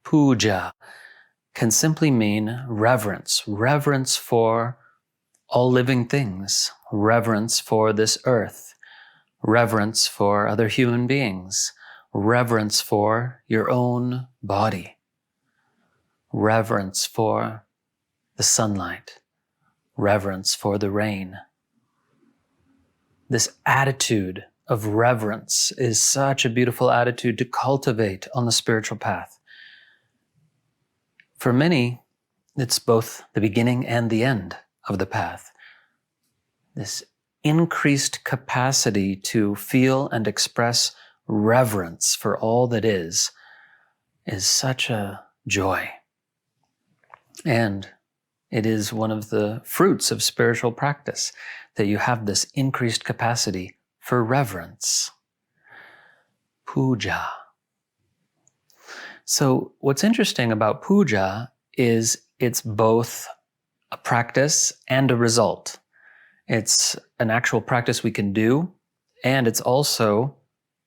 Pūjā can simply mean reverence, reverence for all living things, reverence for this earth, reverence for other human beings, reverence for your own body, reverence for the sunlight, reverence for the rain. This attitude of reverence is such a beautiful attitude to cultivate on the spiritual path. For many, it's both the beginning and the end of the path. This increased capacity to feel and express reverence for all that is such a joy. And it is one of the fruits of spiritual practice, that you have this increased capacity for reverence. Pūjā. So what's interesting about puja is it's both a practice and a result. It's an actual practice we can do, and it's also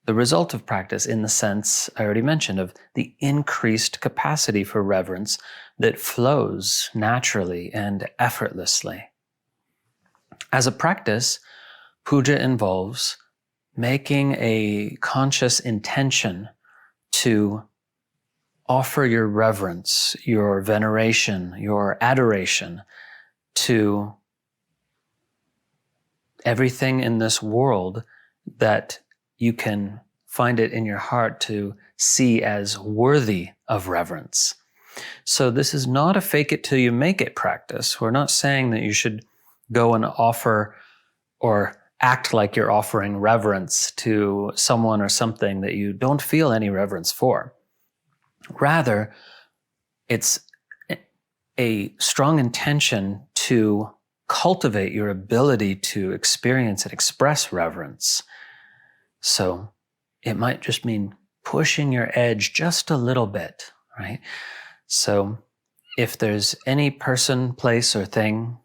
the result of practice in the sense I already mentioned of the increased capacity for reverence that flows naturally and effortlessly. As a practice, puja involves making a conscious intention to offer your reverence, your veneration, your adoration to everything in this world that you can find it in your heart to see as worthy of reverence. So this is not a fake it till you make it practice. We're not saying that you should go and offer or act like you're offering reverence to someone or something that you don't feel any reverence for. Rather, it's a strong intention to cultivate your ability to experience and express reverence. So it might just mean pushing your edge just a little bit, right? So if there's any person, place, or thing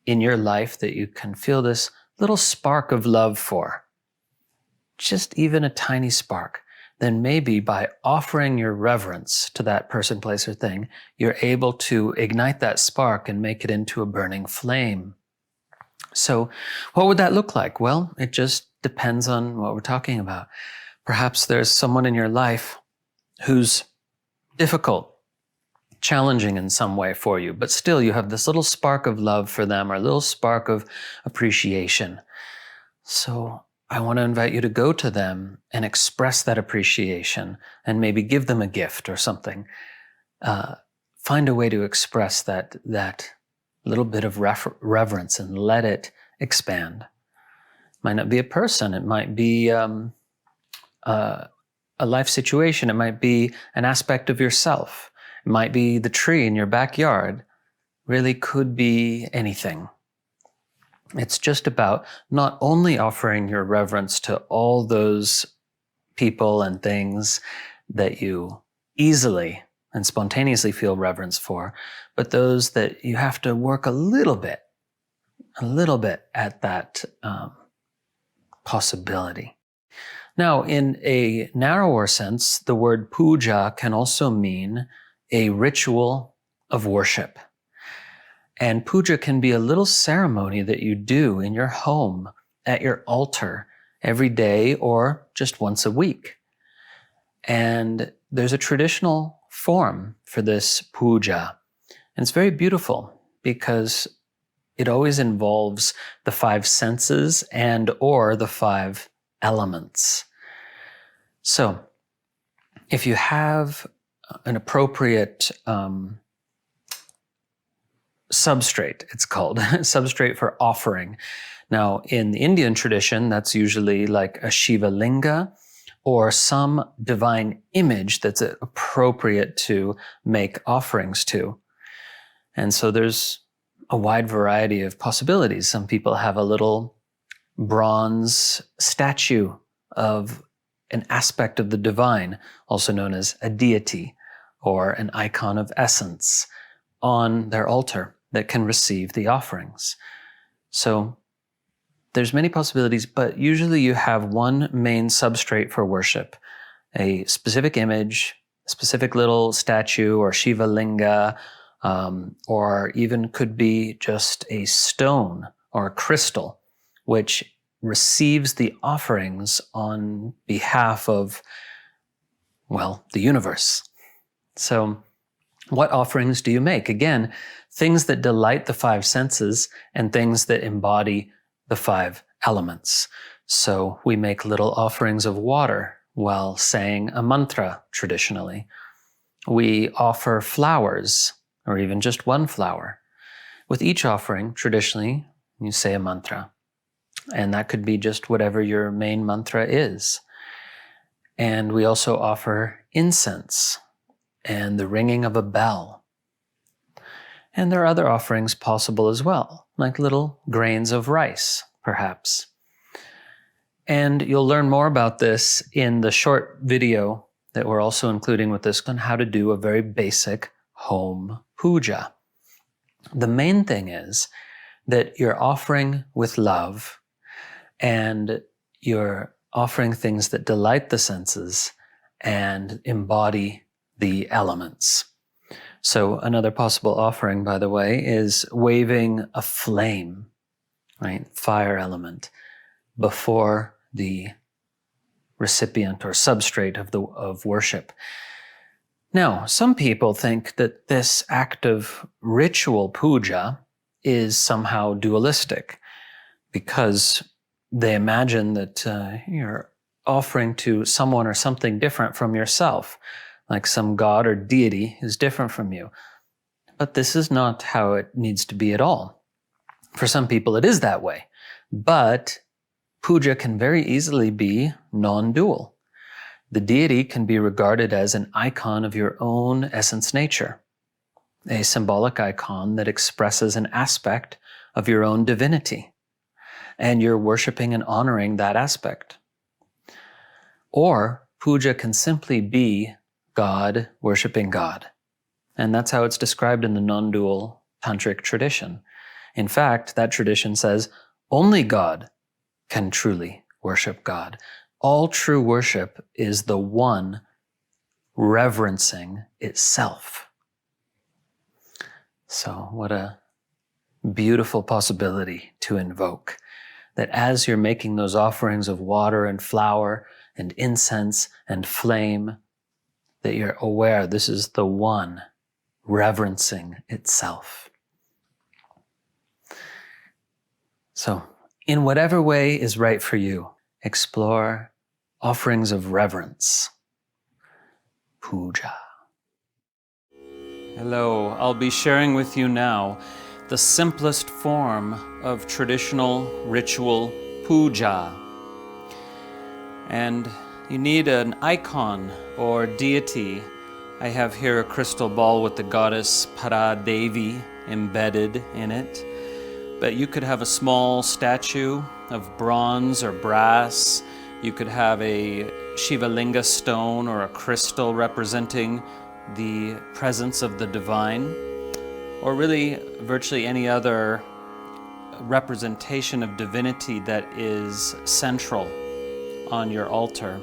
in your life that you can feel this little spark of love for, just even a tiny spark, then maybe by offering your reverence to that person, place, or thing, you're able to ignite that spark and make it into a burning flame. So what would that look like? Well, it just depends on what we're talking about. Perhaps there's someone in your life who's difficult, challenging in some way for you, but still you have this little spark of love for them or a little spark of appreciation. So I want to invite you to go to them and express that appreciation and maybe give them a gift or something. Find a way to express that little bit of reverence and let it expand. It might not be a person. It might be a life situation. It might be an aspect of yourself. It might be the tree in your backyard. Really could be anything. It's just about not only offering your reverence to all those people and things that you easily and spontaneously feel reverence for, but those that you have to work a little bit at that possibility. Now, in a narrower sense, the word puja can also mean a ritual of worship. And puja can be a little ceremony that you do in your home, at your altar, every day or just once a week. And there's a traditional form for this puja. And it's very beautiful because it always involves the 5 senses and or the 5 elements. So if you have an appropriate substrate, it's called, substrate for offering. Now, in the Indian tradition, that's usually like a Shiva linga or some divine image that's appropriate to make offerings to. And so there's a wide variety of possibilities. Some people have a little bronze statue of an aspect of the divine, also known as a deity or an icon of essence, on their altar that can receive the offerings. So there's many possibilities, but usually you have one main substrate for worship, a specific image, specific little statue or Shiva linga, or even could be just a stone or a crystal, which receives the offerings on behalf of, well, the universe. So what offerings do you make? Again, things that delight the five senses and things that embody the five elements. So we make little offerings of water while saying a mantra traditionally. We offer flowers, or even just one flower. With each offering, traditionally, you say a mantra. And that could be just whatever your main mantra is. And we also offer incense and the ringing of a bell. And there are other offerings possible as well, like little grains of rice, perhaps. And you'll learn more about this in the short video that we're also including with this on how to do a very basic home puja. The main thing is that you're offering with love and you're offering things that delight the senses and embody the elements. So another possible offering, by the way, is waving a flame, right, fire element, before the recipient or substrate of worship. Now, some people think that this act of ritual puja is somehow dualistic because they imagine that you're offering to someone or something different from yourself, like some god or deity is different from you. But this is not how it needs to be at all. For some people, it is that way. But puja can very easily be non-dual. The deity can be regarded as an icon of your own essence nature, a symbolic icon that expresses an aspect of your own divinity, and you're worshiping and honoring that aspect. Or puja can simply be God worshiping God. And that's how it's described in the non-dual tantric tradition. In fact, that tradition says only God can truly worship God. All true worship is the one reverencing itself. So what a beautiful possibility to invoke, that as you're making those offerings of water and flower and incense and flame, that you're aware this is the one reverencing itself. So, in whatever way is right for you, explore offerings of reverence. Pūjā. Hello, I'll be sharing with you now the simplest form of traditional ritual puja. And you need an icon or deity. I have here a crystal ball with the goddess Paradevi embedded in it. But you could have a small statue of bronze or brass. You could have a Shiva linga stone or a crystal representing the presence of the divine, or really virtually any other representation of divinity that is central on your altar.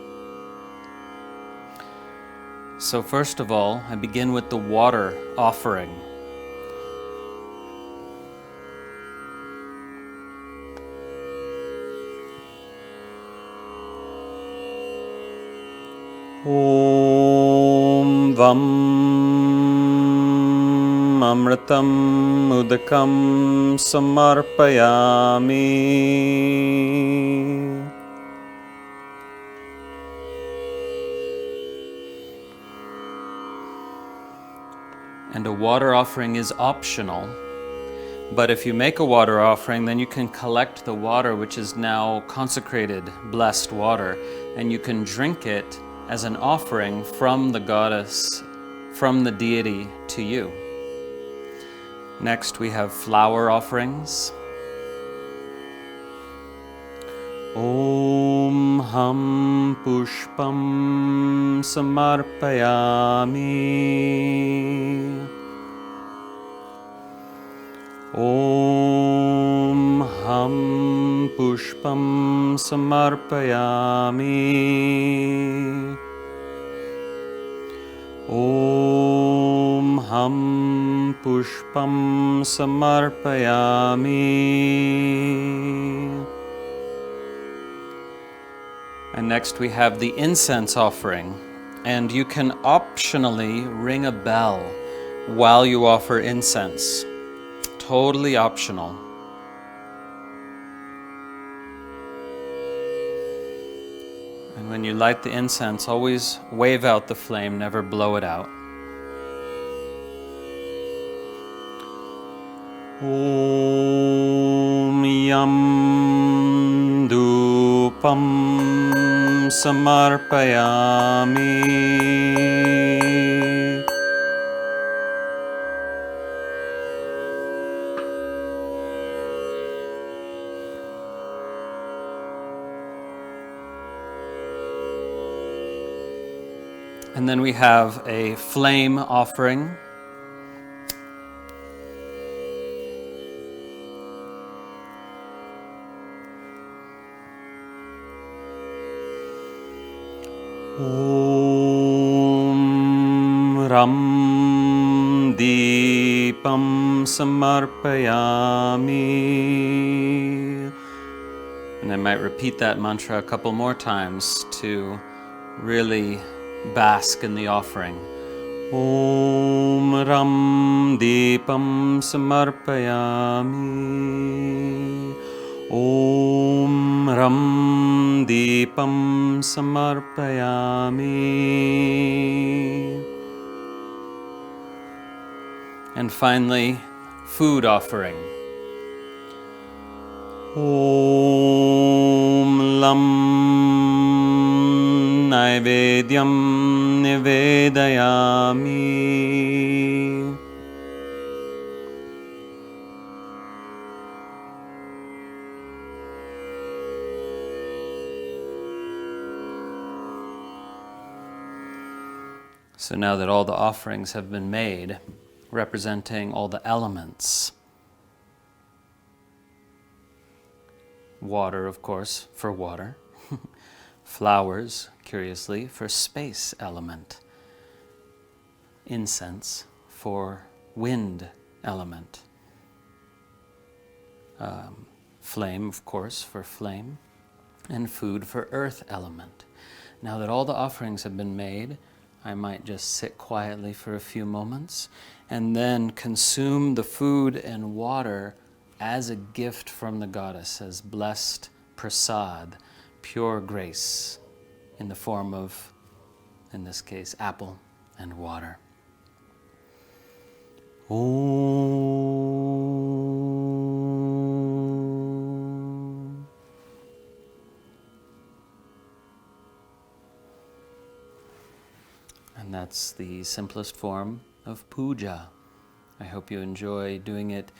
So first of all, I begin with the water offering. Om Vam Amritam Udakam Samarpayami. And a water offering is optional. But if you make a water offering, then you can collect the water which is now consecrated, blessed water, and you can drink it as an offering from the goddess, from the deity to you. Next we have flower offerings. Om Ham Pushpam Samarpayami. Om Ham Pushpam Samarpayami. Om Ham Pushpam Samarpayami. And next we have the incense offering. And you can optionally ring a bell while you offer incense. Totally optional. And when you light the incense, always wave out the flame, never blow it out. Om Yam Dupam Samarpayami. And then we have a flame offering. Om Ram Deepam Samarpayami. And I might repeat that mantra a couple more times to really bask in the offering. Om Ram Deepam Samarpayami. Om Ram Deepam Samarpayami. And finally, food offering. Om Lam Naivedyam Nivedayami. So now that all the offerings have been made, representing all the elements, water, of course, for water, flowers, curiously, for space element, incense for wind element, flame, of course, for flame, and food for earth element. Now that all the offerings have been made, I might just sit quietly for a few moments and then consume the food and water as a gift from the goddess, as blessed prasad, pure grace, in the form of, in this case, apple and water. Om. And that's the simplest form of puja. I hope you enjoy doing it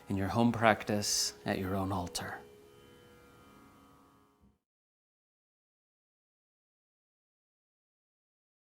in your home practice at your own altar.